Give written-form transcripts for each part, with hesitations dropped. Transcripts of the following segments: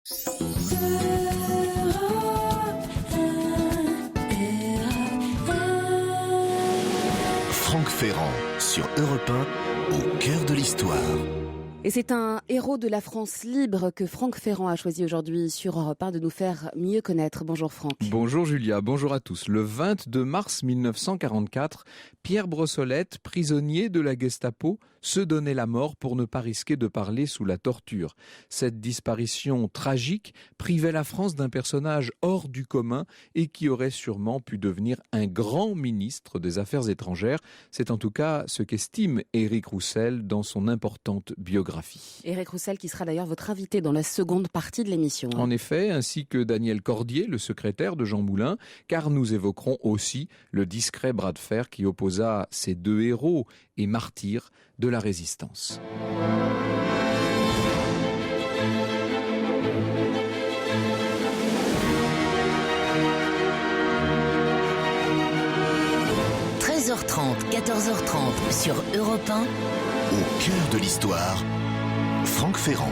Franck Ferrand sur Europe 1, au cœur de l'histoire. Et c'est un héros de la France libre que Franck Ferrand a choisi aujourd'hui sur Europe 1 de nous faire mieux connaître. Bonjour Franck. Bonjour Julia, bonjour à tous. Le 22 mars 1944, Pierre Brossolette, prisonnier de la Gestapo, se donnait la mort pour ne pas risquer de parler sous la torture. Cette disparition tragique privait la France d'un personnage hors du commun et qui aurait sûrement pu devenir un grand ministre des Affaires étrangères. C'est en tout cas ce qu'estime Éric Roussel dans son importante biographie. Éric Roussel qui sera d'ailleurs votre invité dans la seconde partie de l'émission. En effet, ainsi que Daniel Cordier, le secrétaire de Jean Moulin, car nous évoquerons aussi le discret bras de fer qui opposa ces deux héros et martyrs de la résistance. – 13h30, 14h30 sur Europe 1. Au cœur de l'histoire, Franck Ferrand.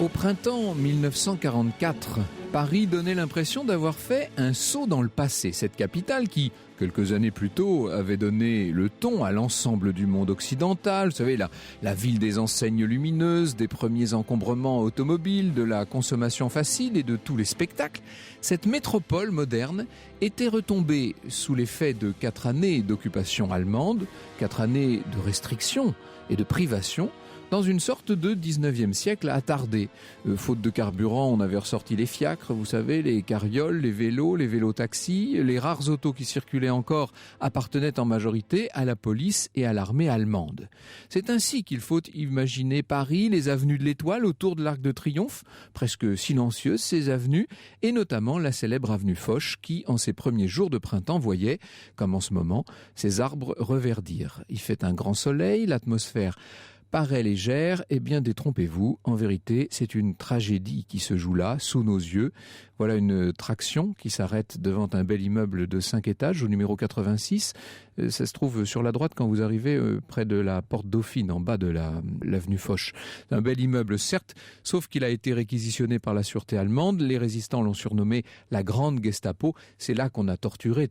Au printemps 1944, Paris donnait l'impression d'avoir fait un saut dans le passé. Cette capitale qui, quelques années plus tôt, avait donné le ton à l'ensemble du monde occidental. Vous savez, la ville des enseignes lumineuses, des premiers encombrements automobiles, de la consommation facile et de tous les spectacles. Cette métropole moderne était retombée sous l'effet de 4 années d'occupation allemande, 4 années de restrictions et de privations, dans une sorte de 19e siècle attardé. Faute de carburant, on avait ressorti les fiacres, vous savez, les carrioles, les vélos-taxis. Les rares autos qui circulaient encore appartenaient en majorité à la police et à l'armée allemande. C'est ainsi qu'il faut imaginer Paris, les avenues de l'Étoile autour de l'Arc de Triomphe, presque silencieuses ces avenues, et notamment la célèbre avenue Foch qui, en ces premiers jours de printemps, voyait, comme en ce moment, ces arbres reverdir. Il fait un grand soleil, l'atmosphère paraît légère, eh bien détrompez-vous, en vérité c'est une tragédie qui se joue là, sous nos yeux. Voilà une traction qui s'arrête devant un bel immeuble de 5 étages au numéro 86. Ça se trouve sur la droite quand vous arrivez près de la porte Dauphine, en bas de l'avenue Foch. C'est un bel immeuble certes, sauf qu'il a été réquisitionné par la sûreté allemande. Les résistants l'ont surnommé la Grande Gestapo. C'est là qu'on a torturé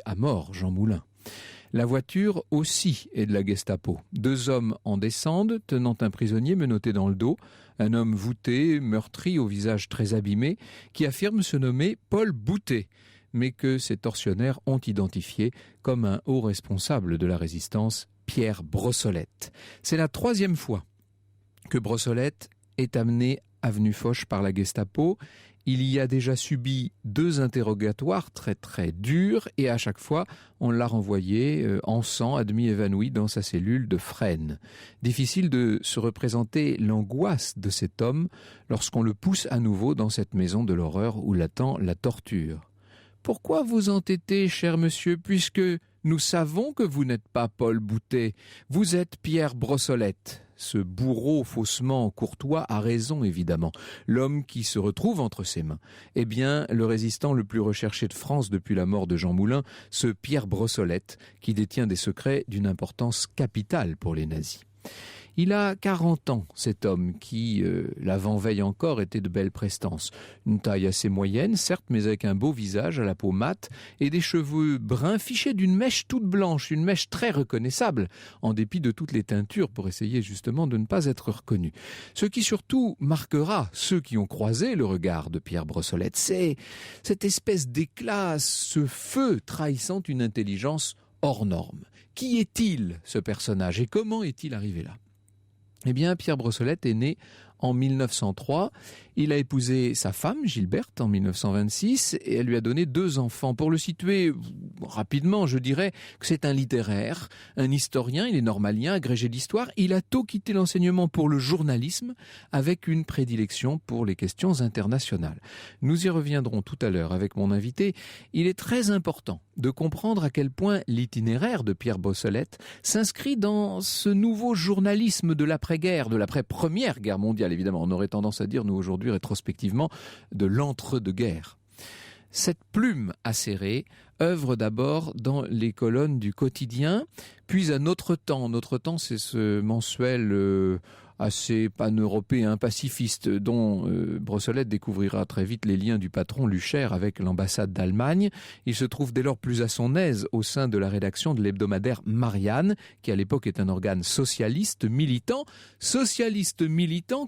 à mort Jean Moulin. La voiture aussi est de la Gestapo. 2 hommes en descendent, tenant un prisonnier menotté dans le dos. Un homme voûté, meurtri, au visage très abîmé, qui affirme se nommer Paul Boutet, mais que ces tortionnaires ont identifié comme un haut responsable de la résistance, Pierre Brossolette. C'est la 3e fois que Brossolette est amené avenue Foch par la Gestapo. Il y a déjà subi 2 interrogatoires très très durs et à chaque fois on l'a renvoyé en sang, à demi évanoui dans sa cellule de Fresnes. Difficile de se représenter l'angoisse de cet homme lorsqu'on le pousse à nouveau dans cette maison de l'horreur où l'attend la torture. « Pourquoi vous entêtez, cher monsieur, puisque nous savons que vous n'êtes pas Paul Boutet, vous êtes Pierre Brossolette ?» Ce bourreau faussement courtois a raison, évidemment. L'homme qui se retrouve entre ses mains. Eh bien, le résistant le plus recherché de France depuis la mort de Jean Moulin, ce Pierre Brossolette, qui détient des secrets d'une importance capitale pour les nazis. Il a 40 ans, cet homme, qui, l'avant-veille encore, était de belle prestance. Une taille assez moyenne, certes, mais avec un beau visage à la peau mate et des cheveux bruns fichés d'une mèche toute blanche, une mèche très reconnaissable, en dépit de toutes les teintures pour essayer justement de ne pas être reconnu. Ce qui surtout marquera ceux qui ont croisé le regard de Pierre Brossolette, c'est cette espèce d'éclat, ce feu trahissant une intelligence hors norme. Qui est-il, ce personnage, et comment est-il arrivé là ? Eh bien, Pierre Brossolette est né en 1903. Il a épousé sa femme, Gilberte, en 1926, et elle lui a donné 2 enfants. Pour le situer rapidement, je dirais que c'est un littéraire, un historien, il est normalien, agrégé d'histoire. Il a tôt quitté l'enseignement pour le journalisme, avec une prédilection pour les questions internationales. Nous y reviendrons tout à l'heure avec mon invité. Il est très important de comprendre à quel point l'itinéraire de Pierre Brossolette s'inscrit dans ce nouveau journalisme de l'après-guerre, de l'après-première guerre mondiale. Évidemment, on aurait tendance à dire, nous aujourd'hui, rétrospectivement, de l'entre-deux-guerres. Cette plume acérée œuvre d'abord dans les colonnes du quotidien, puis à Notre Temps. Notre Temps, c'est ce mensuel assez pan-européen, pacifiste, dont Brossolette découvrira très vite les liens du patron Lucher avec l'ambassade d'Allemagne. Il se trouve dès lors plus à son aise au sein de la rédaction de l'hebdomadaire Marianne, qui à l'époque est un organe socialiste militant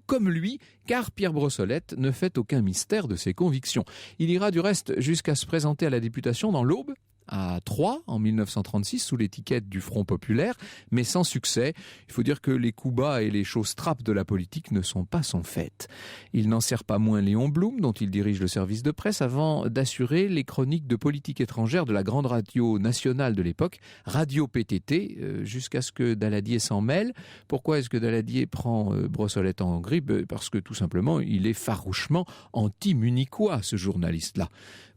comme lui, car Pierre Brossolette ne fait aucun mystère de ses convictions. Il ira du reste jusqu'à se présenter à la députation dans l'Aube, à Troyes en 1936 sous l'étiquette du Front populaire, mais sans succès. Il faut dire que les coups bas et les choses trappes de la politique ne sont pas son fait. Il n'en sert pas moins Léon Blum, dont il dirige le service de presse, avant d'assurer les chroniques de politique étrangère de la grande radio nationale de l'époque, Radio PTT, jusqu'à ce que Daladier s'en mêle. Pourquoi est-ce que Daladier prend Brossolette en grippe ? Parce que tout simplement, il est farouchement anti-munichois, ce journaliste-là.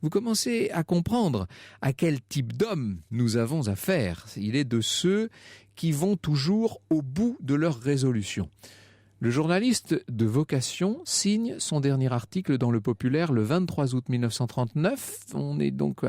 Vous commencez à comprendre à quel type d'homme nous avons affaire. Il est de ceux qui vont toujours au bout de leur résolution. Le journaliste de vocation signe son dernier article dans Le Populaire le 23 août 1939. On est donc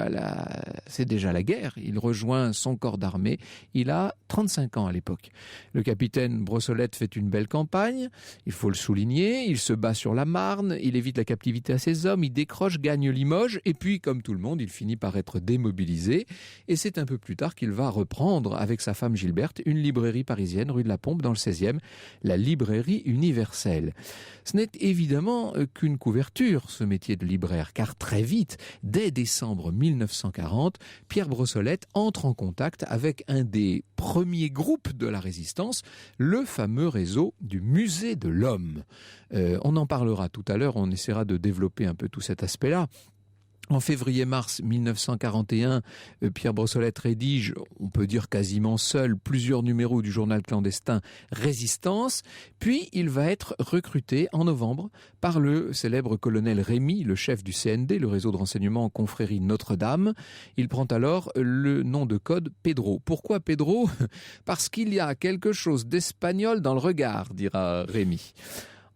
c'est déjà la guerre. Il rejoint son corps d'armée. Il a 35 ans à l'époque. Le capitaine Brossolette fait une belle campagne. Il faut le souligner. Il se bat sur la Marne. Il évite la captivité à ses hommes. Il décroche, gagne Limoges. Et puis, comme tout le monde, il finit par être démobilisé. Et c'est un peu plus tard qu'il va reprendre, avec sa femme Gilberte, une librairie parisienne, rue de la Pompe, dans le 16e, la librairie universelle. Ce n'est évidemment qu'une couverture, ce métier de libraire, car très vite, dès décembre 1940, Pierre Brossolette entre en contact avec un des premiers groupes de la résistance, le fameux réseau du Musée de l'Homme. On en parlera tout à l'heure, on essaiera de développer un peu tout cet aspect-là. En février-mars 1941, Pierre Brossolette rédige, on peut dire quasiment seul, plusieurs numéros du journal clandestin Résistance. Puis il va être recruté en novembre par le célèbre colonel Rémy, le chef du CND, le réseau de renseignement en confrérie Notre-Dame. Il prend alors le nom de code Pedro. Pourquoi Pedro ? Parce qu'il y a quelque chose d'espagnol dans le regard, dira Rémy.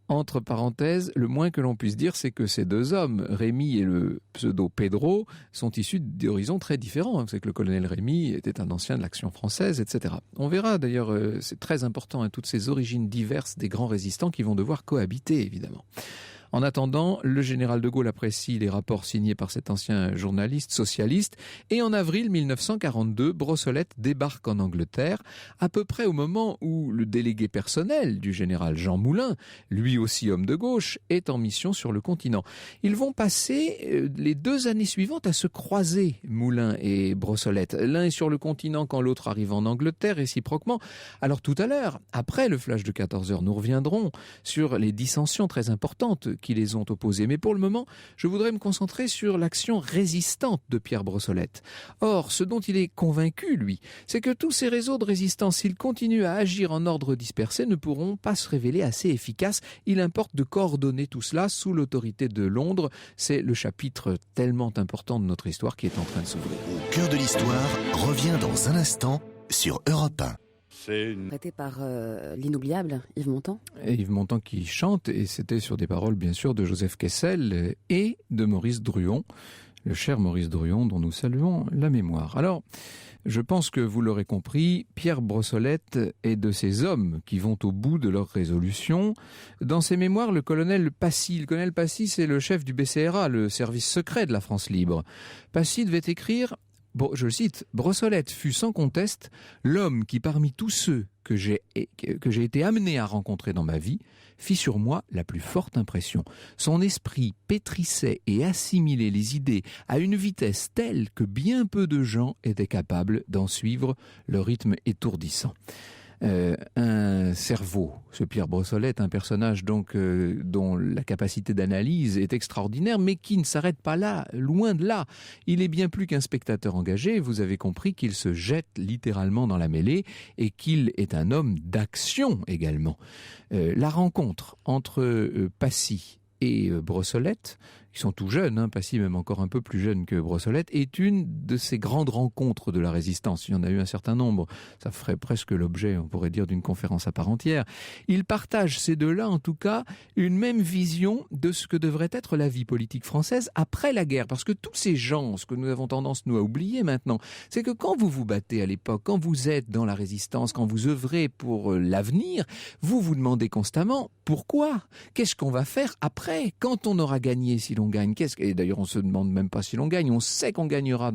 Entre parenthèses, le moins que l'on puisse dire, c'est que ces deux hommes, Rémy et le pseudo Pedro, sont issus d'horizons très différents. C'est que le colonel Rémy était un ancien de l'Action française, etc. On verra d'ailleurs, c'est très important, toutes ces origines diverses des grands résistants qui vont devoir cohabiter, évidemment. En attendant, le général de Gaulle apprécie les rapports signés par cet ancien journaliste socialiste et en avril 1942, Brossolette débarque en Angleterre à peu près au moment où le délégué personnel du général Jean Moulin, lui aussi homme de gauche, est en mission sur le continent. Ils vont passer les 2 années suivantes à se croiser, Moulin et Brossolette. L'un est sur le continent quand l'autre arrive en Angleterre, réciproquement. Alors tout à l'heure, après le flash de 14h, nous reviendrons sur les dissensions très importantes qui les ont opposés. Mais pour le moment, je voudrais me concentrer sur l'action résistante de Pierre Brossolette. Or, ce dont il est convaincu, lui, c'est que tous ces réseaux de résistance, s'ils continuent à agir en ordre dispersé, ne pourront pas se révéler assez efficaces. Il importe de coordonner tout cela sous l'autorité de Londres. C'est le chapitre tellement important de notre histoire qui est en train de s'ouvrir. Au cœur de l'histoire revient dans un instant sur Europe 1. Prêté par l'inoubliable Yves Montand. Et Yves Montand qui chante, et c'était sur des paroles bien sûr de Joseph Kessel et de Maurice Druon, le cher Maurice Druon dont nous saluons la mémoire. Alors, je pense que vous l'aurez compris, Pierre Brossolette est de ces hommes qui vont au bout de leur résolution. Dans ses mémoires, le colonel Passy, c'est le chef du BCRA, le service secret de la France libre. Passy devait écrire... Bon, je le cite, « Brossolette fut sans conteste l'homme qui, parmi tous ceux que j'ai été amené à rencontrer dans ma vie, fit sur moi la plus forte impression. Son esprit pétrissait et assimilait les idées à une vitesse telle que bien peu de gens étaient capables d'en suivre le rythme étourdissant. » Un cerveau, ce Pierre Brossolette, un personnage donc dont la capacité d'analyse est extraordinaire, mais qui ne s'arrête pas là, loin de là. Il est bien plus qu'un spectateur engagé. Vous avez compris qu'il se jette littéralement dans la mêlée et qu'il est un homme d'action également. La rencontre entre Passy et Brossolette, qui sont tout jeunes, Passy même encore un peu plus jeune que Brossolette, est une de ces grandes rencontres de la résistance. Il y en a eu un certain nombre. Ça ferait presque l'objet, on pourrait dire, d'une conférence à part entière. Ils partagent, ces deux-là, en tout cas, une même vision de ce que devrait être la vie politique française après la guerre. Parce que tous ces gens, ce que nous avons tendance, nous, à oublier maintenant, c'est que quand vous vous battez à l'époque, quand vous êtes dans la résistance, quand vous œuvrez pour l'avenir, vous vous demandez constamment pourquoi ? Qu'est-ce qu'on va faire après ? Quand on aura gagné, si l'on gagne, et d'ailleurs on se demande même pas si l'on gagne, on sait qu'on gagnera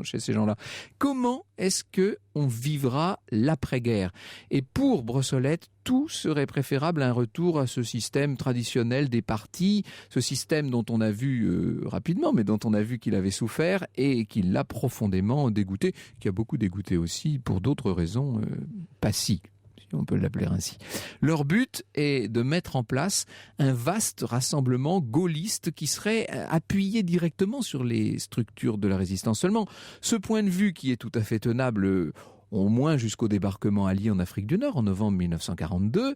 chez ces gens-là. Comment est-ce que on vivra l'après-guerre ? Et pour Brossolette, tout serait préférable à un retour à ce système traditionnel des partis, ce système dont on a vu rapidement, mais dont on a vu qu'il avait souffert et qui l'a profondément dégoûté, qui a beaucoup dégoûté aussi pour d'autres raisons passives. On peut l'appeler ainsi. Leur but est de mettre en place un vaste rassemblement gaulliste qui serait appuyé directement sur les structures de la résistance. Seulement, ce point de vue qui est tout à fait tenable, au moins jusqu'au débarquement allié en Afrique du Nord en novembre 1942,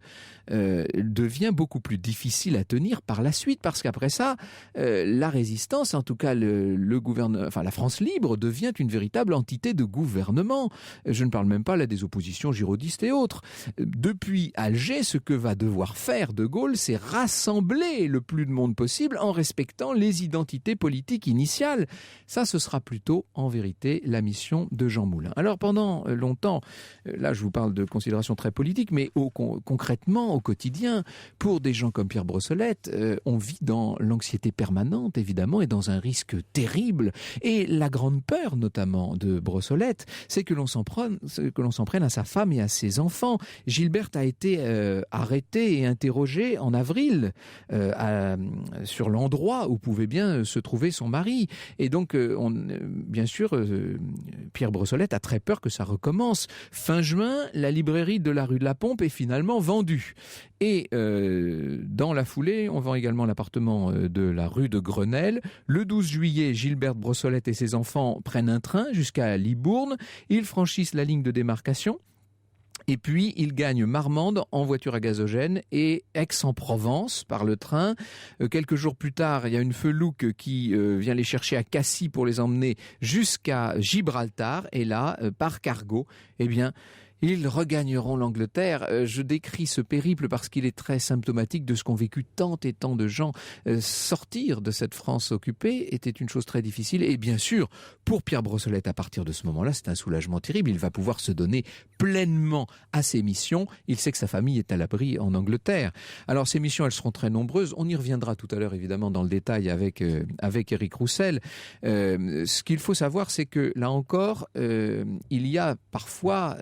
devient beaucoup plus difficile à tenir par la suite, parce qu'après ça, la résistance, en tout cas la France libre, devient une véritable entité de gouvernement. Je ne parle même pas là des oppositions girodistes et autres. Depuis Alger, ce que va devoir faire De Gaulle, c'est rassembler le plus de monde possible en respectant les identités politiques initiales. Ça, ce sera plutôt, en vérité, la mission de Jean Moulin. Alors, pendant longtemps, là je vous parle de considérations très politiques, mais concrètement, au quotidien, pour des gens comme Pierre Brossolette, on vit dans l'anxiété permanente, évidemment, et dans un risque terrible. Et la grande peur, notamment, de Brossolette, c'est que l'on s'en prenne à sa femme et à ses enfants. Gilberte a été arrêtée et interrogée en avril sur l'endroit où pouvait bien se trouver son mari. Et donc, bien sûr, Pierre Brossolette a très peur que ça recommence. Fin juin, la librairie de la rue de la Pompe est finalement vendue. Et dans la foulée, on vend également l'appartement de la rue de Grenelle. Le 12 juillet, Gilberte Brossolette et ses enfants prennent un train jusqu'à Libourne. Ils franchissent la ligne de démarcation. Et puis, ils gagnent Marmande en voiture à gazogène et Aix-en-Provence par le train. Quelques jours plus tard, il y a une felouque qui vient les chercher à Cassis pour les emmener jusqu'à Gibraltar. Et là, par cargo, eh bien, ils regagneront l'Angleterre. Je décris ce périple parce qu'il est très symptomatique de ce qu'ont vécu tant et tant de gens. Sortir de cette France occupée était une chose très difficile. Et bien sûr, pour Pierre Brossolette, à partir de ce moment-là, c'est un soulagement terrible. Il va pouvoir se donner pleinement à ses missions. Il sait que sa famille est à l'abri en Angleterre. Alors, ces missions, elles seront très nombreuses. On y reviendra tout à l'heure, évidemment, dans le détail avec Éric Roussel. Ce qu'il faut savoir, c'est que, là encore, il y a parfois...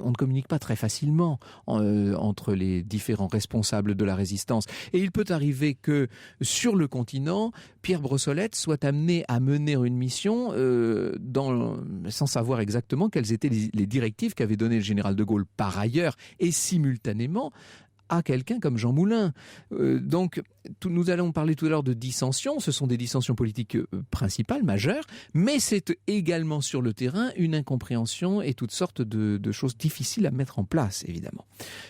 on ne communique pas très facilement entre les différents responsables de la résistance. Et il peut arriver que, sur le continent, Pierre Brossolette soit amené à mener une mission sans savoir exactement quelles étaient les directives qu'avait données le général de Gaulle par ailleurs et simultanément à quelqu'un comme Jean Moulin. Donc, nous allons parler tout à l'heure de dissensions. Ce sont des dissensions politiques principales, majeures, mais c'est également sur le terrain une incompréhension et toutes sortes de choses difficiles à mettre en place, évidemment.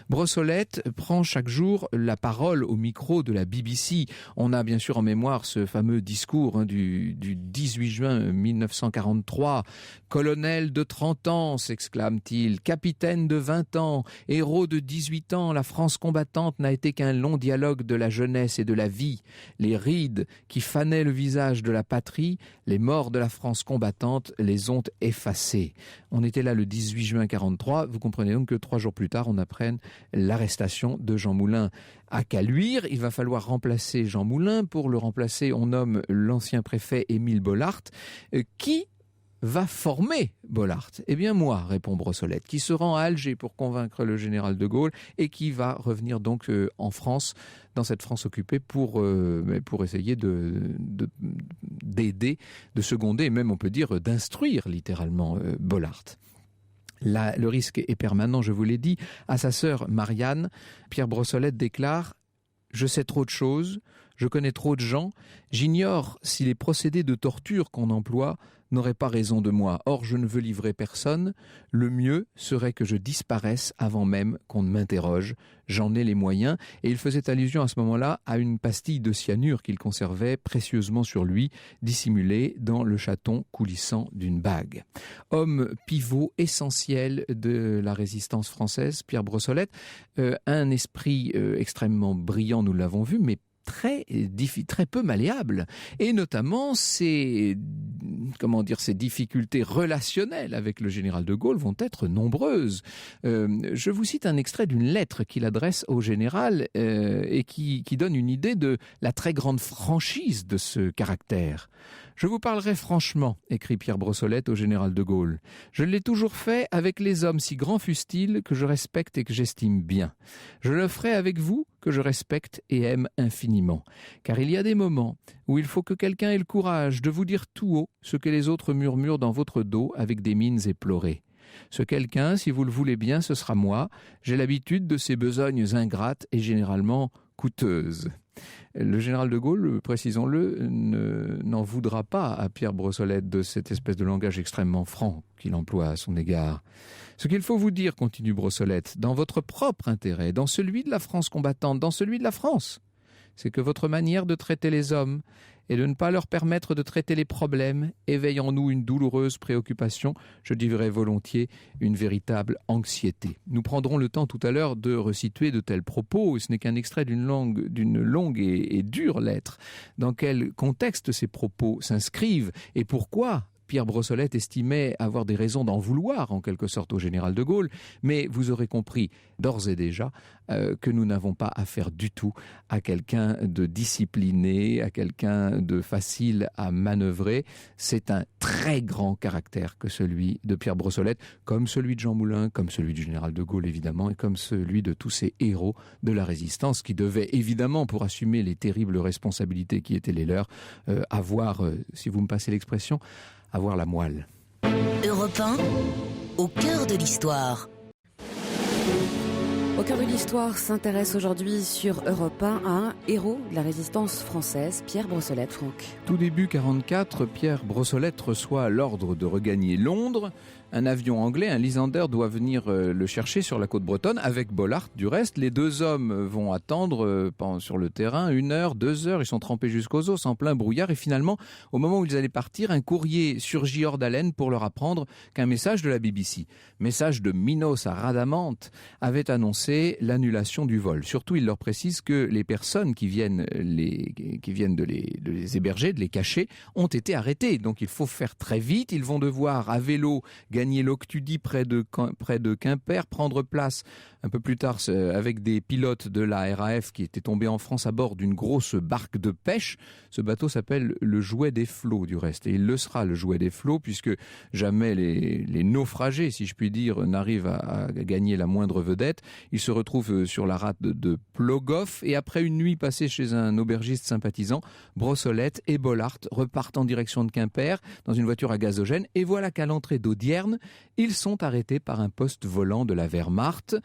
Brossolette prend chaque jour la parole au micro de la BBC. On a bien sûr en mémoire ce fameux discours du 18 juin 1943. « Colonel de 30 ans, s'exclame-t-il, capitaine de 20 ans, héros de 18 ans, la France combattante n'a été qu'un long dialogue de la jeunesse et de la vie. Les rides qui fanaient le visage de la patrie, les morts de la France combattante les ont effacés. » On était là le 18 juin 1943. Vous comprenez donc que 3 jours plus tard, on apprenne l'arrestation de Jean Moulin à Caluire. Il va falloir remplacer Jean Moulin. Pour le remplacer, on nomme l'ancien préfet Émile Bollaert, qui va former Bollaert. Eh bien moi, répond Brossolette, qui se rend à Alger pour convaincre le général de Gaulle et qui va revenir donc en France, dans cette France occupée, pour essayer d'aider, de seconder et même on peut dire d'instruire littéralement Bollaert. Là, le risque est permanent, je vous l'ai dit. À sa sœur Marianne, Pierre Brossolette déclare « Je sais trop de choses, Je connais trop de gens. J'ignore si les procédés de torture qu'on emploie n'auraient pas raison de moi. Or, je ne veux livrer personne. Le mieux serait que je disparaisse avant même qu'on ne m'interroge. J'en ai les moyens. Et il faisait allusion à ce moment-là à une pastille de cyanure qu'il conservait précieusement sur lui, dissimulée dans le chaton coulissant d'une bague. Homme pivot essentiel de la résistance française, Pierre Brossolette, un esprit extrêmement brillant, nous l'avons vu, mais très peu malléable, et notamment ces difficultés relationnelles avec le général de Gaulle vont être nombreuses. Je vous cite un extrait d'une lettre qu'il adresse au général et qui donne une idée de la très grande franchise de ce caractère. Je vous parlerai franchement, écrit Pierre Brossolette au général de Gaulle. Je l'ai toujours fait avec les hommes, si grands fussent-ils, que je respecte et que j'estime bien. Je le ferai avec vous, que je respecte et aime infiniment. Car il y a des moments où il faut que quelqu'un ait le courage de vous dire tout haut ce que les autres murmurent dans votre dos avec des mines éplorées. Ce quelqu'un, si vous le voulez bien, ce sera moi. J'ai l'habitude de ces besognes ingrates et généralement coûteuses. Le général de Gaulle, précisons-le, n'en voudra pas à Pierre Brossolette de cette espèce de langage extrêmement franc qu'il emploie à son égard. Ce qu'il faut vous dire, continue Brossolette, dans votre propre intérêt, dans celui de la France combattante, dans celui de la France, c'est que votre manière de traiter les hommes et de ne pas leur permettre de traiter les problèmes éveille en nous une douloureuse préoccupation, je dirais volontiers une véritable anxiété. Nous prendrons le temps tout à l'heure de resituer de tels propos, ce n'est qu'un extrait d'une longue et dure lettre. Dans quel contexte ces propos s'inscrivent et pourquoi Pierre Brossolette estimait avoir des raisons d'en vouloir en quelque sorte au général de Gaulle, mais vous aurez compris d'ores et déjà que nous n'avons pas affaire du tout à quelqu'un de discipliné, à quelqu'un de facile à manœuvrer. C'est un très grand caractère que celui de Pierre Brossolette, comme celui de Jean Moulin, comme celui du général de Gaulle évidemment, et comme celui de tous ces héros de la résistance qui devaient évidemment, pour assumer les terribles responsabilités qui étaient les leurs, avoir, si vous me passez l'expression, avoir la moelle. Europe 1, au cœur de l'histoire. Au cœur de l'histoire s'intéresse aujourd'hui sur Europe 1 à un héros de la résistance française, Pierre Brossolette. Franck. Tout début 1944, Pierre Brossolette reçoit l'ordre de regagner Londres. Un avion anglais, un Lysander, doit venir le chercher sur la côte bretonne, avec Bollard du reste. Les deux hommes vont attendre sur le terrain 1 heure, 2 heures. Ils sont trempés jusqu'aux os, en plein brouillard. Et finalement, au moment où ils allaient partir, un courrier surgit hors d'haleine pour leur apprendre qu'un message de la BBC, message de Minos à Rhadamante, avait annoncé l'annulation du vol. Surtout, il leur précise que les personnes qui viennent de les héberger, de les cacher, ont été arrêtées. Donc il faut faire très vite. Ils vont devoir, à vélo, gagner l'Octudie près de Quimper, prendre place un peu plus tard avec des pilotes de la RAF qui étaient tombés en France à bord d'une grosse barque de pêche. Ce bateau s'appelle le Jouet des flots du reste, et il le sera, le Jouet des flots, puisque jamais les naufragés, si je puis dire, n'arrivent à gagner la moindre vedette. Ils se retrouvent sur la rade de Plogoff, et après une nuit passée chez un aubergiste sympathisant, Brossolette et Bollard repartent en direction de Quimper dans une voiture à gazogène, et voilà qu'à l'entrée d'Audierne, ils sont arrêtés par un poste volant de la Wehrmacht.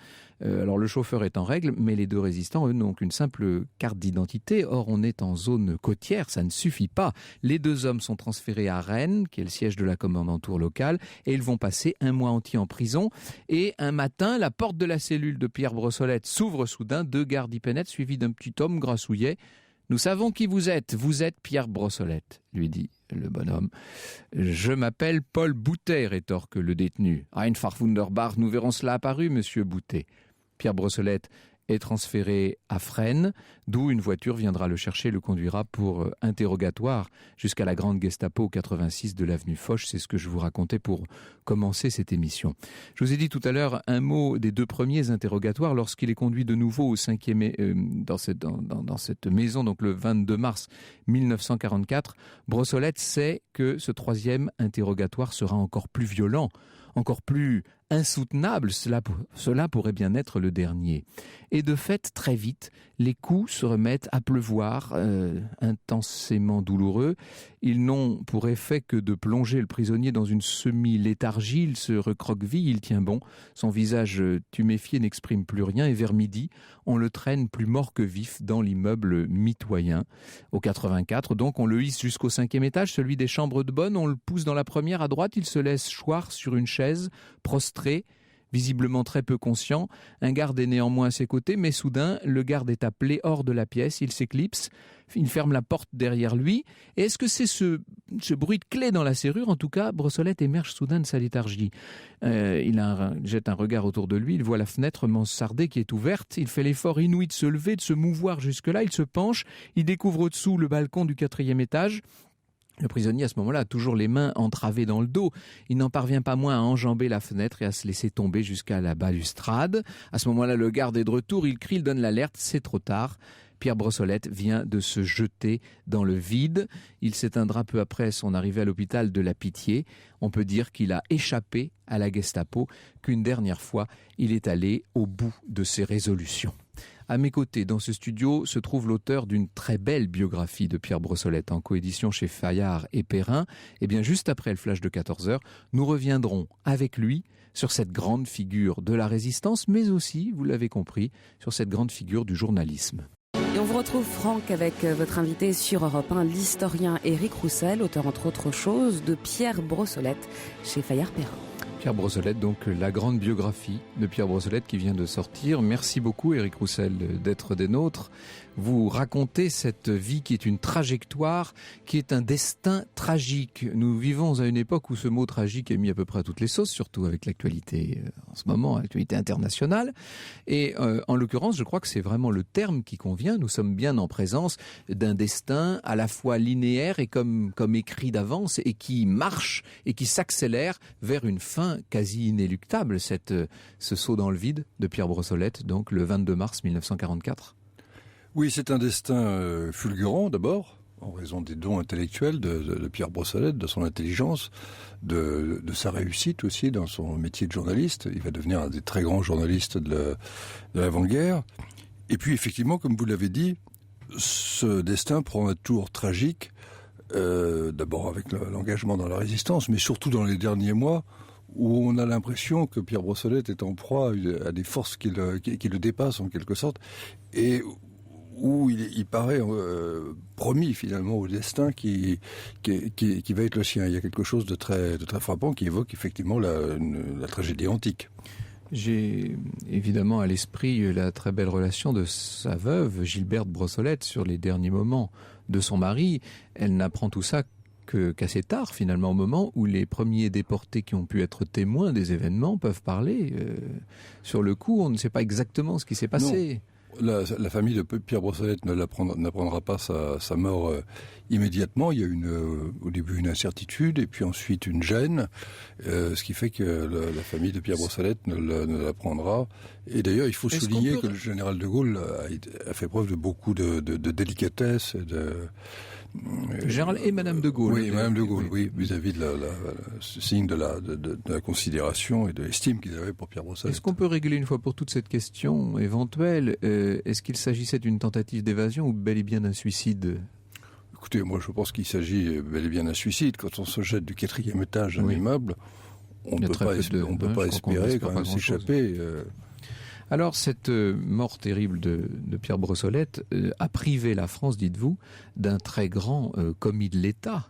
Alors le chauffeur est en règle, mais les deux résistants, eux, n'ont qu'une simple carte d'identité. Or, on est en zone côtière, ça ne suffit pas. Les deux hommes sont transférés à Rennes, qui est le siège de la commandanture locale, et ils vont passer 1 mois entier en prison. Et un matin, la porte de la cellule de Pierre Brossolette s'ouvre soudain, 2 gardes y pénètrent, suivis d'un petit homme grassouillet. « Nous savons qui vous êtes Pierre Brossolette », lui dit le bonhomme. « Je m'appelle Paul Boutet », rétorque le détenu. « Einfach wunderbar, nous verrons cela apparu, monsieur Boutet. » Pierre Brossolette est transféré à Fresnes, d'où une voiture viendra le chercher et le conduira pour interrogatoire jusqu'à la grande Gestapo 86 de l'avenue Foch. C'est ce que je vous racontais pour commencer cette émission. Je vous ai dit tout à l'heure un mot des 2 premiers interrogatoires lorsqu'il est conduit de nouveau au 5e, dans cette maison, donc le 22 mars 1944. Brossolette sait que ce 3e interrogatoire sera encore plus violent, encore plus insoutenable, cela pourrait bien être le dernier. Et de fait, très vite, les coups se remettent à pleuvoir, intensément douloureux. Ils n'ont pour effet que de plonger le prisonnier dans une semi-léthargie. Il se recroqueville, il tient bon. Son visage tuméfié n'exprime plus rien et vers midi, on le traîne plus mort que vif dans l'immeuble mitoyen. Au 84, donc, on le hisse jusqu'au 5e étage, celui des chambres de bonne. On le pousse dans la première à droite, il se laisse choir sur une chaise, prostré, visiblement très peu conscient. Un garde est néanmoins à ses côtés, mais soudain, le garde est appelé hors de la pièce, il s'éclipse, il ferme la porte derrière lui. Et est-ce que c'est ce bruit de clé dans la serrure? En tout cas, Brossolette émerge soudain de sa léthargie. Il jette un regard autour de lui, il voit la fenêtre mansardée qui est ouverte, il fait l'effort inouï de se lever, de se mouvoir jusque-là, il se penche, il découvre au-dessous le balcon du 4e étage. Le prisonnier, à ce moment-là, a toujours les mains entravées dans le dos. Il n'en parvient pas moins à enjamber la fenêtre et à se laisser tomber jusqu'à la balustrade. À ce moment-là, le garde est de retour, il crie, il donne l'alerte, c'est trop tard. Pierre Brossolette vient de se jeter dans le vide. Il s'éteindra peu après son arrivée à l'hôpital de la Pitié. On peut dire qu'il a échappé à la Gestapo, qu'une dernière fois, il est allé au bout de ses résolutions. À mes côtés, dans ce studio, se trouve l'auteur d'une très belle biographie de Pierre Brossolette en coédition chez Fayard et Perrin. Et bien, juste après le flash de 14h, nous reviendrons avec lui sur cette grande figure de la résistance, mais aussi, vous l'avez compris, sur cette grande figure du journalisme. Et on vous retrouve, Franck, avec votre invité sur Europe 1, l'historien Éric Roussel, auteur entre autres choses de Pierre Brossolette chez Fayard Perrin. Pierre Brossolette, donc la grande biographie de Pierre Brossolette qui vient de sortir. Merci beaucoup Éric Roussel d'être des nôtres. Vous racontez cette vie qui est une trajectoire, qui est un destin tragique. Nous vivons à une époque où ce mot tragique est mis à peu près à toutes les sauces, surtout avec l'actualité en ce moment, l'actualité internationale. Et en l'occurrence, je crois que c'est vraiment le terme qui convient. Nous sommes bien en présence d'un destin à la fois linéaire et comme écrit d'avance et qui marche et qui s'accélère vers une fin quasi inéluctable, ce saut dans le vide de Pierre Brossolette, donc le 22 mars 1944. Oui, c'est un destin fulgurant d'abord, en raison des dons intellectuels de Pierre Brossolette, de son intelligence, de sa réussite aussi dans son métier de journaliste. Il va devenir un des très grands journalistes de l'avant-guerre. Et puis effectivement, comme vous l'avez dit, ce destin prend un tour tragique, d'abord avec l'engagement dans la résistance, mais surtout dans les derniers mois, où on a l'impression que Pierre Brossolette est en proie à des forces qui le dépassent en quelque sorte, et où il paraît promis finalement au destin qui va être le sien. Il y a quelque chose de très frappant qui évoque effectivement la tragédie antique. J'ai évidemment à l'esprit la très belle relation de sa veuve, Gilberte Brossolette, sur les derniers moments de son mari. Elle n'apprend tout ça qu'assez tard, finalement, au moment où les premiers déportés qui ont pu être témoins des événements peuvent parler. Sur le coup, on ne sait pas exactement ce qui s'est passé. Non. La famille de Pierre Brossolette n'apprendra pas sa mort immédiatement. Il y a au début une incertitude et puis ensuite une gêne, ce qui fait que la famille de Pierre Brossolette ne l'apprendra. Et d'ailleurs, il faut souligner que le général de Gaulle a fait preuve de beaucoup de délicatesse et le général et Madame de Gaulle. Oui, Madame de Gaulle, oui, vis-à-vis de ce signe de la considération et de l'estime qu'ils avaient pour Pierre Brossolette. Est-ce qu'on peut régler une fois pour toutes cette question éventuelle? Est-ce qu'il s'agissait d'une tentative d'évasion ou bel et bien d'un suicide? Écoutez, moi je pense qu'il s'agit bel et bien d'un suicide. Quand on se jette du 4e étage d'un immeuble, on ne peut pas espérer quand même s'échapper. Alors, cette mort terrible de Pierre Brossolette a privé la France, dites-vous, d'un très grand commis de l'État.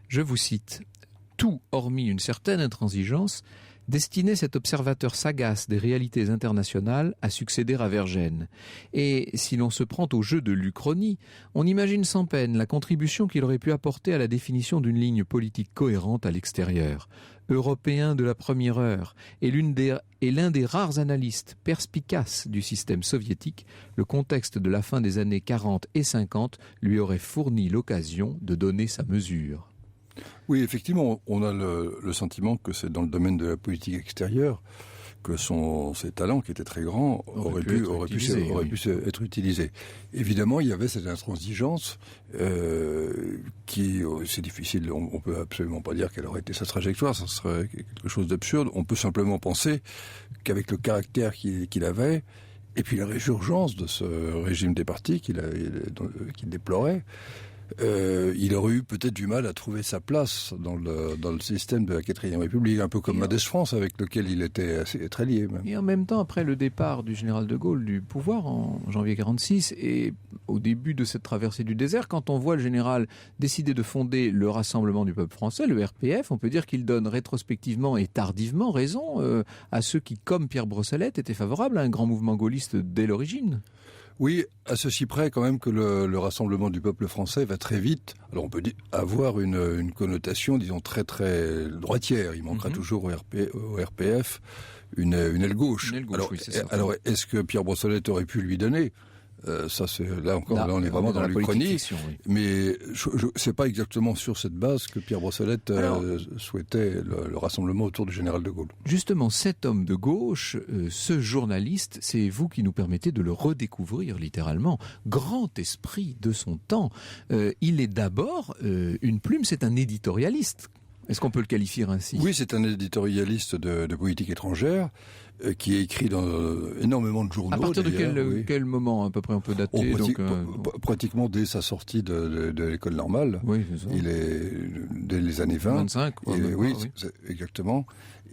Je vous cite, « Tout, hormis une certaine intransigeance, destinait cet observateur sagace des réalités internationales à succéder à Vergennes. Et si l'on se prend au jeu de l'Uchronie, on imagine sans peine la contribution qu'il aurait pu apporter à la définition d'une ligne politique cohérente à l'extérieur. Européen de la première heure et l'un des rares analystes perspicaces du système soviétique, le contexte de la fin des années 40 et 50 lui aurait fourni l'occasion de donner sa mesure. » Oui, effectivement, on a le sentiment que c'est dans le domaine de la politique extérieure que ses talents, qui étaient très grands, auraient pu être utilisés. Évidemment, il y avait cette intransigeance qui, c'est difficile, on peut absolument pas dire quelle aurait été sa trajectoire, ça serait quelque chose d'absurde. On peut simplement penser qu'avec le caractère qu'il avait, et puis la résurgence de ce régime des partis qu'il déplorait, il aurait eu peut-être du mal à trouver sa place dans le système de la 4e République, un peu comme Mendès France, avec lequel il était très lié. Même. Et en même temps, après le départ du général de Gaulle du pouvoir en janvier 1946, et au début de cette traversée du désert, quand on voit le général décider de fonder le Rassemblement du peuple français, le RPF, on peut dire qu'il donne rétrospectivement et tardivement raison à ceux qui, comme Pierre Brossolette, étaient favorables à un grand mouvement gaulliste dès l'origine. Oui, à ceci près quand même que le Rassemblement du peuple français va très vite. Alors on peut avoir une connotation, disons, très très droitière. Il manquera toujours au RPF une aile gauche. Alors est-ce que Pierre Brossolette aurait pu lui donner ? Ça, là on est vraiment dans l'Uchronie, oui. Mais c'est pas exactement sur cette base que Pierre Brossolette souhaitait le rassemblement autour du général de Gaulle. Justement, cet homme de gauche, ce journaliste, c'est vous qui nous permettez de le redécouvrir littéralement. Grand esprit de son temps. Il est d'abord une plume, c'est un éditorialiste. Est-ce qu'on peut le qualifier ainsi ? Oui, c'est un éditorialiste de politique étrangère qui est écrit dans énormément de journaux. À partir de quel moment à peu près on peut dater pratiquement dès sa sortie de l'école normale. Oui, c'est ça. Il est dès les années 20. 25, quoi. Oui, exactement.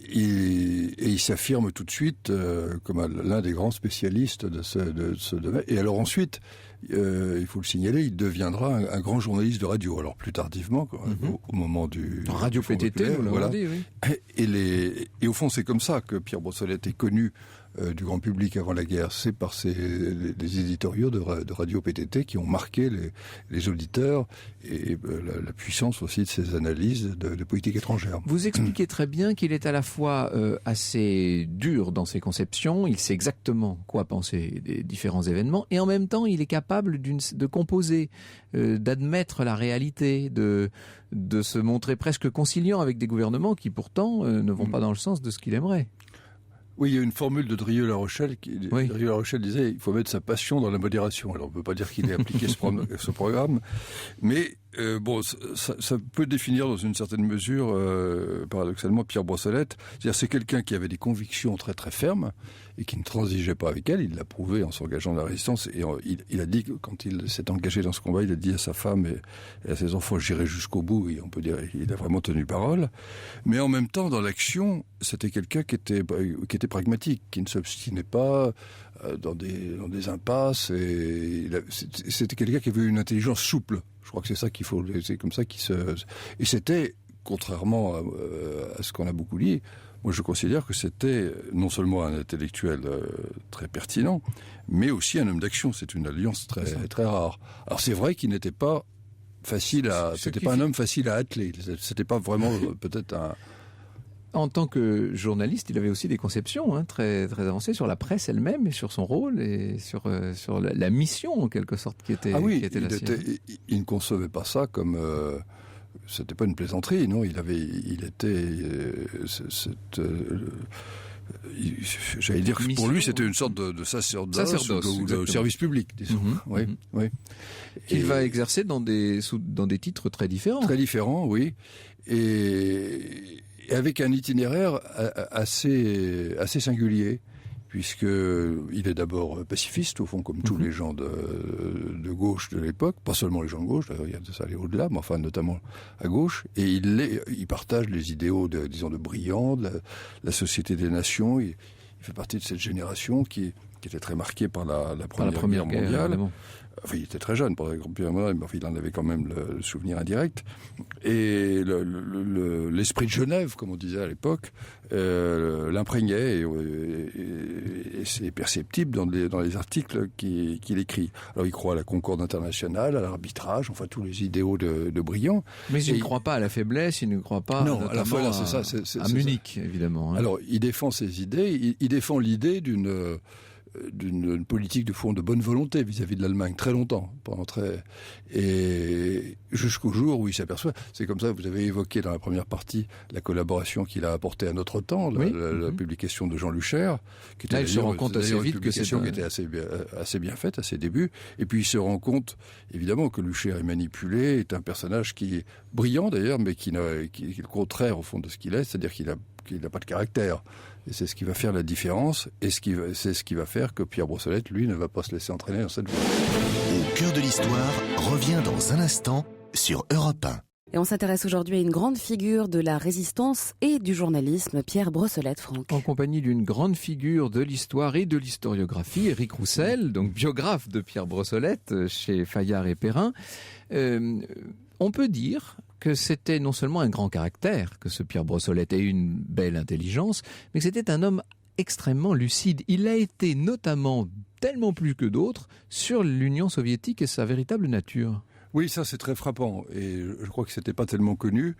Et il s'affirme tout de suite comme l'un des grands spécialistes de ce domaine. Et alors ensuite, il faut le signaler, il deviendra un grand journaliste de radio. Alors plus tardivement, au moment du Radio PTT, vous l'avez dit, oui. Et au fond, c'est comme ça que Pierre Brossolette est connu du grand public avant la guerre. C'est par les éditoriaux de Radio PTT qui ont marqué les auditeurs et la puissance aussi de ses analyses de politique étrangère. Vous expliquez très bien qu'il est à la fois assez dur dans ses conceptions, il sait exactement quoi penser des différents événements, et en même temps il est capable de composer, d'admettre la réalité, de se montrer presque conciliant avec des gouvernements qui pourtant ne vont pas dans le sens de ce qu'il aimerait. Oui, il y a une formule de Drieux-La Rochelle. Drieux-La Rochelle disait il faut mettre sa passion dans la modération. Alors on ne peut pas dire qu'il ait appliqué ce programme, mais ça peut définir dans une certaine mesure, paradoxalement, Pierre Brossolette. C'est-à-dire c'est quelqu'un qui avait des convictions très très fermes et qui ne transigeait pas avec elles. Il l'a prouvé en s'engageant dans la résistance. Et il a dit que quand il s'est engagé dans ce combat, il a dit à sa femme et à ses enfants j'irai jusqu'au bout. Et on peut dire qu'il a vraiment tenu parole. Mais en même temps, dans l'action, c'était quelqu'un qui était pragmatique, qui ne s'obstinait pas dans des impasses. Et c'était quelqu'un qui avait une intelligence souple. Je crois que c'est comme ça et c'était, contrairement à ce qu'on a beaucoup dit, moi je considère que c'était non seulement un intellectuel très pertinent, mais aussi un homme d'action. C'est une alliance très, très rare. Alors c'est vrai qu'il n'était pas un homme facile à atteler. C'était pas vraiment peut-être un... En tant que journaliste, il avait aussi des conceptions très, très avancées sur la presse elle-même et sur son rôle et sur la mission en quelque sorte qui était, qui était la sienne. Il ne concevait pas ça comme... c'était pas une plaisanterie, non. J'allais dire que pour lui, c'était une sorte de sacerdoce ou de service public, disons. Oui. Qu'il va exercer dans des titres très différents. Très différents, oui. Et avec un itinéraire assez ça puisqu'il est d'abord pacifiste, au fond, comme tous les gens de gauche de l'époque, pas seulement les gens de gauche, d'ailleurs, il y a de ça aller au-delà, mais enfin, notamment à gauche, et il partage les idéaux, de Briand, de la Société des Nations. Il fait partie de cette génération qui était très marquée par la Première Guerre mondiale. Enfin, il était très jeune pour la Première Guerre mondiale, mais il en avait quand même le souvenir indirect. Et l'esprit de Genève, comme on disait à l'époque, l'imprégnait, et c'est perceptible dans les articles qu'il écrit. Alors il croit à la concorde internationale, à l'arbitrage, enfin tous les idéaux de Briand. Mais il ne croit pas à la faiblesse, il ne croit pas à la fois, à Munich, évidemment. Alors il défend ses idées, il défend l'idée d'une politique de fond de bonne volonté vis-à-vis de l'Allemagne très longtemps, et jusqu'au jour où il s'aperçoit. C'est comme ça, vous avez évoqué dans la première partie la collaboration qu'il a apportée à Notre Temps, la publication de Jean Luchaire, qui était là, il se rend compte assez vite que c'est qui était assez bien faite à ses débuts, et puis il se rend compte évidemment que Luchaire est manipulé, est un personnage qui est brillant d'ailleurs, mais qui est le contraire au fond de ce qu'il est, c'est-à-dire qu'il n'a pas de caractère. Et c'est ce qui va faire la différence, et c'est ce qui va faire que Pierre Brossolette, lui, ne va pas se laisser entraîner dans cette voie. Au cœur de l'histoire revient dans un instant sur Europe 1. Et on s'intéresse aujourd'hui à une grande figure de la résistance et du journalisme, Pierre Brossolette, Franck. En compagnie d'une grande figure de l'histoire et de l'historiographie, Éric Roussel, donc biographe de Pierre Brossolette chez Fayard et Perrin. On peut dire que c'était non seulement un grand caractère, que ce Pierre Brossolette ait une belle intelligence, mais que c'était un homme extrêmement lucide. Il a été notamment, tellement plus que d'autres, sur l'Union soviétique et sa véritable nature. Oui, ça c'est très frappant, et je crois que c'était pas tellement connu.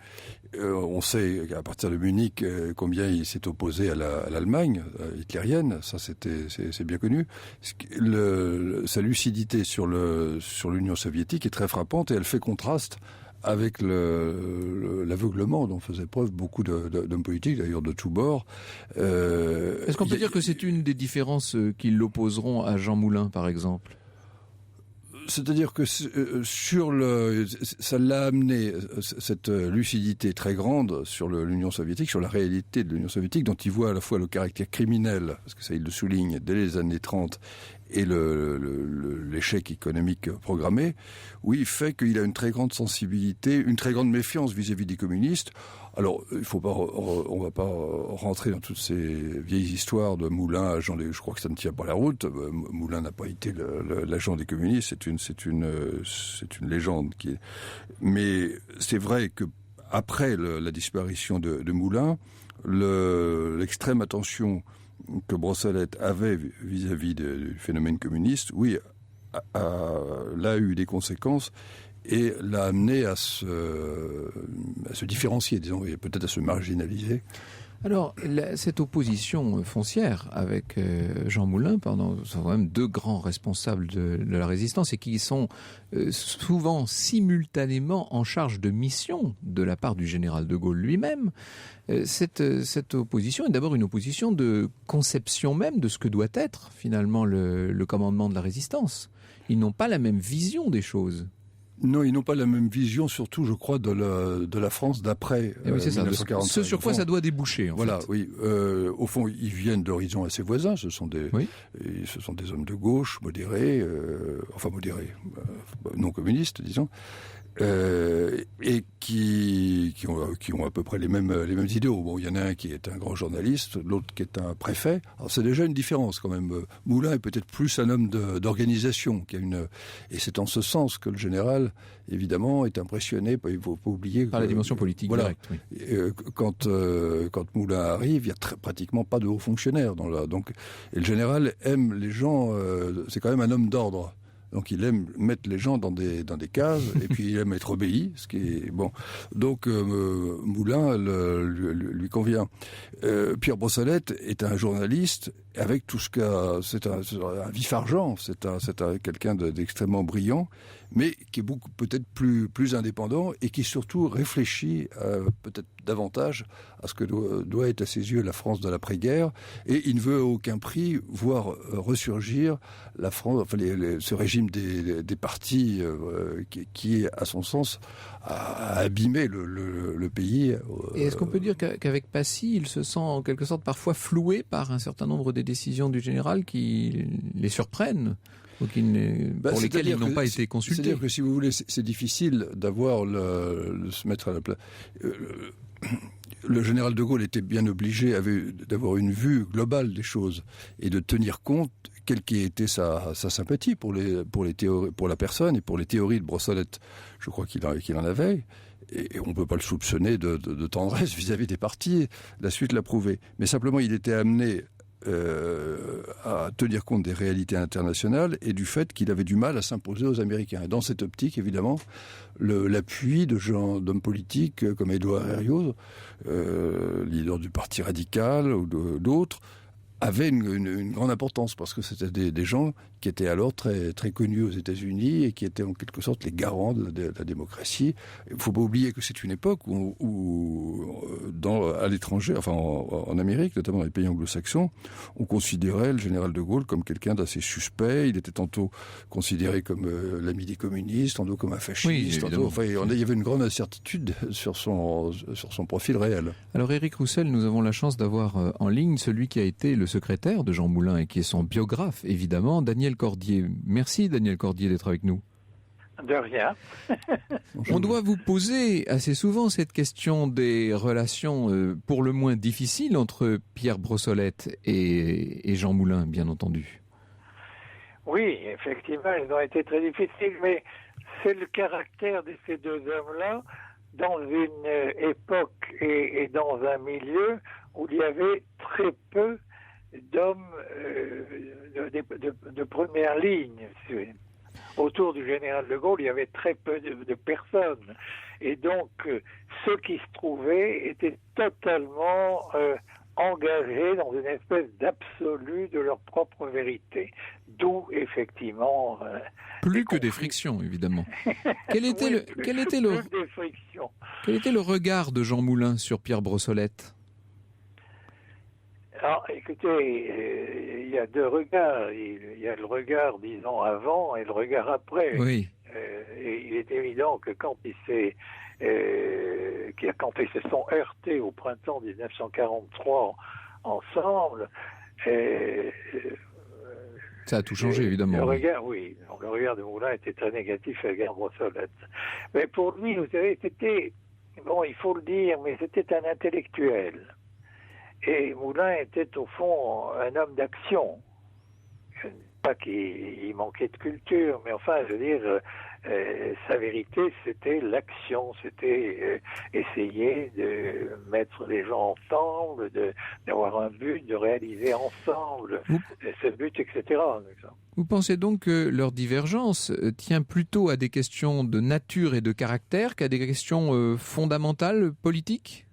On sait qu'à partir de Munich combien il s'est opposé à l'Allemagne hitlérienne, ça c'est bien connu. Sa lucidité sur l'Union soviétique est très frappante, et elle fait contraste avec l'aveuglement dont faisaient preuve beaucoup d'hommes politiques, d'ailleurs de tous bords. Est-ce qu'on peut dire que c'est une des différences qui l'opposeront à Jean Moulin, par exemple ? C'est-à-dire que ça l'a amené, cette lucidité très grande sur l'Union soviétique, sur la réalité de l'Union soviétique, dont il voit à la fois le caractère criminel, parce que ça il le souligne dès les années 30, et l'échec économique programmé, oui, fait qu'il a une très grande sensibilité, une très grande méfiance vis-à-vis des communistes. Alors, on va pas rentrer dans toutes ces vieilles histoires de Moulin, agent des, je crois que ça ne tient pas la route. Moulin n'a pas été l'agent des communistes, c'est une légende mais c'est vrai que après la disparition de Moulin, l'extrême attention que Brossolette avait vis-à-vis du phénomène communiste, oui, l'a eu des conséquences et l'a amené à se différencier, disons, et peut-être à se marginaliser. Alors, cette opposition foncière avec Jean Moulin, sont quand même deux grands responsables de la résistance et qui sont souvent simultanément en charge de mission de la part du général de Gaulle lui-même. Cette opposition est d'abord une opposition de conception même de ce que doit être finalement le commandement de la résistance. Ils n'ont pas la même vision des choses. Non, ils n'ont pas la même vision, surtout, je crois, de la France d'après 1945. Ce sur quoi ça doit déboucher, en fait. Oui. Au fond, ils viennent d'horizons assez voisins. Ce sont des hommes de gauche, modérés, non communistes, disons. Et qui ont à peu près les mêmes idéaux. Bon, il y en a un qui est un grand journaliste, l'autre qui est un préfet. Alors c'est déjà une différence quand même. Moulin est peut-être plus un homme d'organisation, et c'est en ce sens que le général, évidemment, est impressionné. Il ne faut pas oublier par la dimension politique directe. Oui. Quand Moulin arrive, il y a pratiquement pas de hauts fonctionnaires et le général aime les gens. C'est quand même un homme d'ordre. Donc il aime mettre les gens dans des cases et puis il aime être obéi, ce qui est bon. Donc Moulin lui convient. Pierre Brossolette est un journaliste avec tout ce c'est un vif-argent, c'est quelqu'un d'extrêmement brillant, mais qui est peut-être plus indépendant et qui surtout réfléchit peut-être davantage à ce que doit être à ses yeux la France de l'après-guerre, et il ne veut à aucun prix voir ressurgir la France, ce régime des partis qui, à son sens, a abîmé le pays. Et est-ce qu'on peut dire qu'avec Passy, il se sent en quelque sorte parfois floué par un certain nombre des décisions du général qui les surprennent ou pour lesquelles ils n'ont pas été consultés? C'est-à-dire que, si vous voulez, c'est difficile d'avoir se mettre à la place. Le général de Gaulle était bien obligé d'avoir une vue globale des choses et de tenir compte, quelle qu'ait été sa sympathie pour la personne et pour les théories de Brossolette. Je crois qu'il en avait. Et on ne peut pas le soupçonner de tendresse vis-à-vis des partis. La suite l'a prouvé. Mais simplement, il était amené à tenir compte des réalités internationales et du fait qu'il avait du mal à s'imposer aux Américains. Et dans cette optique, évidemment, l'appui d'hommes politiques comme Édouard Herriot, leader du Parti radical, ou d'autres, avait une grande importance parce que c'était des gens qui étaient alors très, très connus aux États-Unis et qui étaient en quelque sorte les garants de la démocratie. Il ne faut pas oublier que c'est une époque où à l'étranger, enfin en Amérique, notamment dans les pays anglo-saxons, on considérait le général de Gaulle comme quelqu'un d'assez suspect. Il était tantôt considéré comme l'ami des communistes, tantôt comme un fasciste. Oui, enfin, il y avait une grande incertitude sur son profil réel. Alors Éric Roussel, nous avons la chance d'avoir en ligne celui qui a été le secrétaire de Jean Moulin et qui est son biographe, évidemment, Daniel Cordier. Merci Daniel Cordier d'être avec nous. De rien. On doit vous poser assez souvent cette question des relations pour le moins difficiles entre Pierre Brossolette et Jean Moulin, bien entendu. Oui, effectivement, elles ont été très difficiles, mais c'est le caractère de ces deux hommes-là dans une époque et dans un milieu où il y avait très peu d'hommes de première ligne. Autour du général de Gaulle, il y avait très peu de personnes. Et donc, ceux qui se trouvaient étaient totalement engagés dans une espèce d'absolu de leur propre vérité. D'où, effectivement... plus que des frictions, évidemment. Quel était le regard de Jean Moulin sur Pierre Brossolette ? Alors, écoutez, il y a deux regards. Il y a le regard, disons, avant et le regard après. Oui. Et il est évident que quand ils se sont heurtés au printemps 1943 ensemble, ça a tout changé, évidemment. Le regard, oui. Donc, le regard de Moulin était très négatif à l'égard de Brossolette. Mais pour lui, vous savez, c'était, bon, il faut le dire, mais c'était un intellectuel. Et Moulin était au fond un homme d'action. Pas qu'il manquait de culture, mais enfin, je veux dire, sa vérité, c'était l'action, c'était essayer de mettre les gens ensemble, d'avoir un but, de réaliser ensemble ce but, etc. Vous pensez donc que leur divergence tient plutôt à des questions de nature et de caractère qu'à des questions fondamentales, politiques ?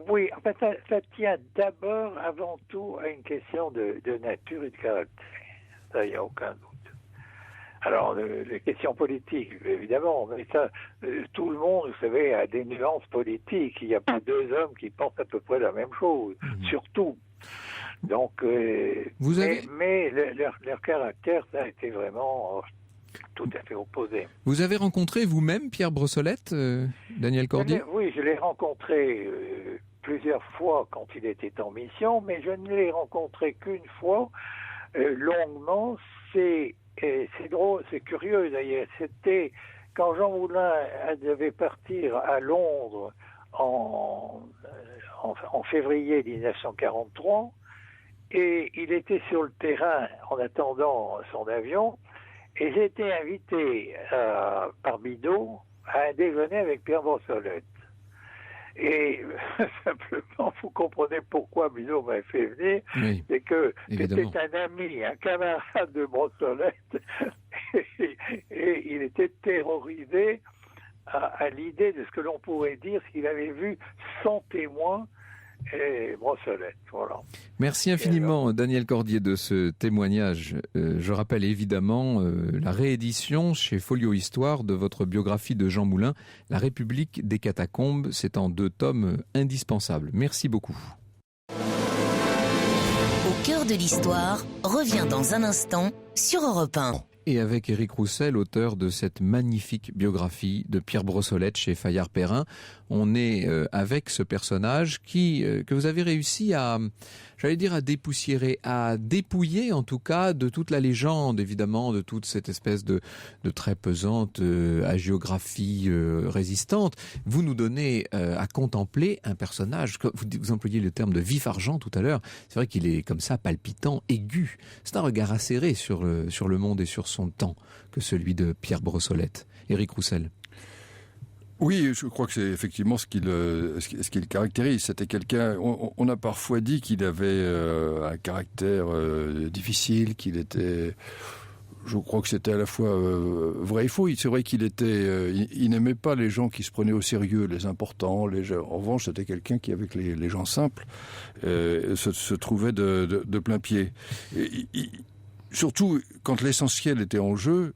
Oui, en fait, ça tient d'abord, avant tout, à une question de nature et de caractère. Ça, il n'y a aucun doute. Alors, les questions politiques, évidemment, mais ça, tout le monde, vous savez, a des nuances politiques. Il n'y a pas deux hommes qui pensent à peu près la même chose, surtout. Donc, mais leur caractère, ça a été vraiment tout à fait opposé. Vous avez rencontré vous-même Pierre Brossolette, Daniel Cordier ? Oui, je l'ai rencontré plusieurs fois quand il était en mission, mais je ne l'ai rencontré qu'une fois, longuement. C'est drôle, c'est curieux d'ailleurs. C'était quand Jean Moulin devait partir à Londres en février 1943, et il était sur le terrain en attendant son avion, et j'ai été invité par Bidault à un déjeuner avec Pierre Brossolette. Et simplement, vous comprenez pourquoi Bidault m'a fait venir, oui, c'est que c'était un ami, un camarade de Brossolette, et il était terrorisé à l'idée de ce que l'on pourrait dire s'il avait vu son témoin et Brossolette. Voilà. Merci infiniment, Daniel Cordier, de ce témoignage. Je rappelle évidemment la réédition chez Folio Histoire de votre biographie de Jean Moulin, La République des Catacombes. C'est en 2 tomes indispensables. Merci beaucoup. Au cœur de l'histoire revient dans un instant sur Europe 1. Et avec Éric Roussel, auteur de cette magnifique biographie de Pierre Brossolette chez Fayard-Perrin, on est avec ce personnage que vous avez réussi à dépoussiérer, à dépouiller en tout cas de toute la légende, évidemment, de toute cette espèce de très pesante hagiographie résistante. Vous nous donnez à contempler un personnage, vous employez le terme de vif-argent tout à l'heure, c'est vrai qu'il est comme ça, palpitant, aigu. C'est un regard acéré sur le monde et sur son temps que celui de Pierre Brossolette. Éric Roussel. Oui, je crois que c'est effectivement ce qui le caractérise. C'était quelqu'un, on a parfois dit qu'il avait un caractère difficile, qu'il était Je crois que c'était à la fois vrai et faux. C'est vrai qu'il il n'aimait pas les gens qui se prenaient au sérieux, les importants. En revanche, c'était quelqu'un qui, avec les gens simples, se trouvait de plein pied. Surtout quand l'essentiel était en jeu.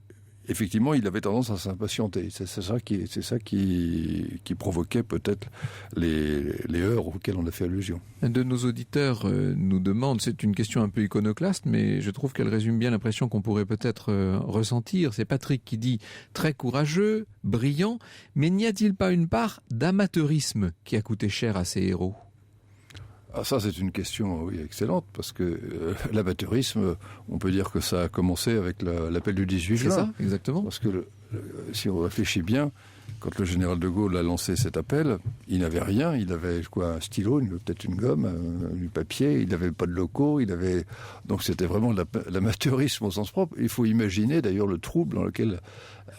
Effectivement, il avait tendance à s'impatienter. C'est ça qui provoquait peut-être les heurts auxquelles on a fait allusion. Un de nos auditeurs nous demande, c'est une question un peu iconoclaste, mais je trouve qu'elle résume bien l'impression qu'on pourrait peut-être ressentir. C'est Patrick qui dit « très courageux, brillant, mais n'y a-t-il pas une part d'amateurisme qui a coûté cher à ces héros ?» Ah, ça, c'est une question excellente, parce que l'amateurisme, on peut dire que ça a commencé avec l'appel du 18 juin. C'est ça, exactement. Parce que si on réfléchit bien, quand le général de Gaulle a lancé cet appel, il n'avait rien. Il avait un stylo, peut-être une gomme, du papier. Il n'avait pas de locaux. Donc c'était vraiment l'amateurisme au sens propre. Il faut imaginer d'ailleurs le trouble dans lequel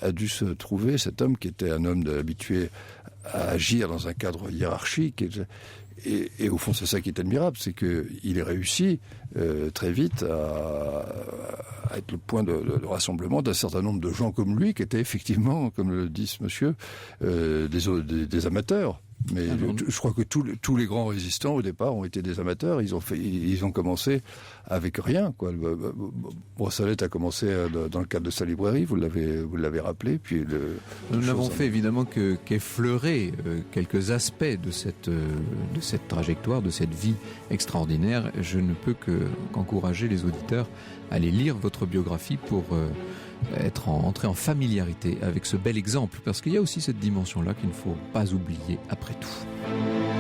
a dû se trouver cet homme qui était un homme habitué à agir dans un cadre hiérarchique. Et au fond, c'est ça qui est admirable, c'est qu'il ait réussi très vite à être le point de rassemblement d'un certain nombre de gens comme lui, qui étaient effectivement, comme le dit ce monsieur, des amateurs. Mais je crois que tous les grands résistants au départ ont été des amateurs. Ils ont commencé avec rien, quoi. Brossolette a commencé dans le cadre de sa librairie, vous l'avez rappelé. Puis nous n'avons fait évidemment qu'effleurer quelques aspects de cette trajectoire, de cette vie extraordinaire. Je ne peux qu'encourager les auditeurs à aller lire votre biographie pour entrer en familiarité avec ce bel exemple, parce qu'il y a aussi cette dimension-là qu'il ne faut pas oublier après tout.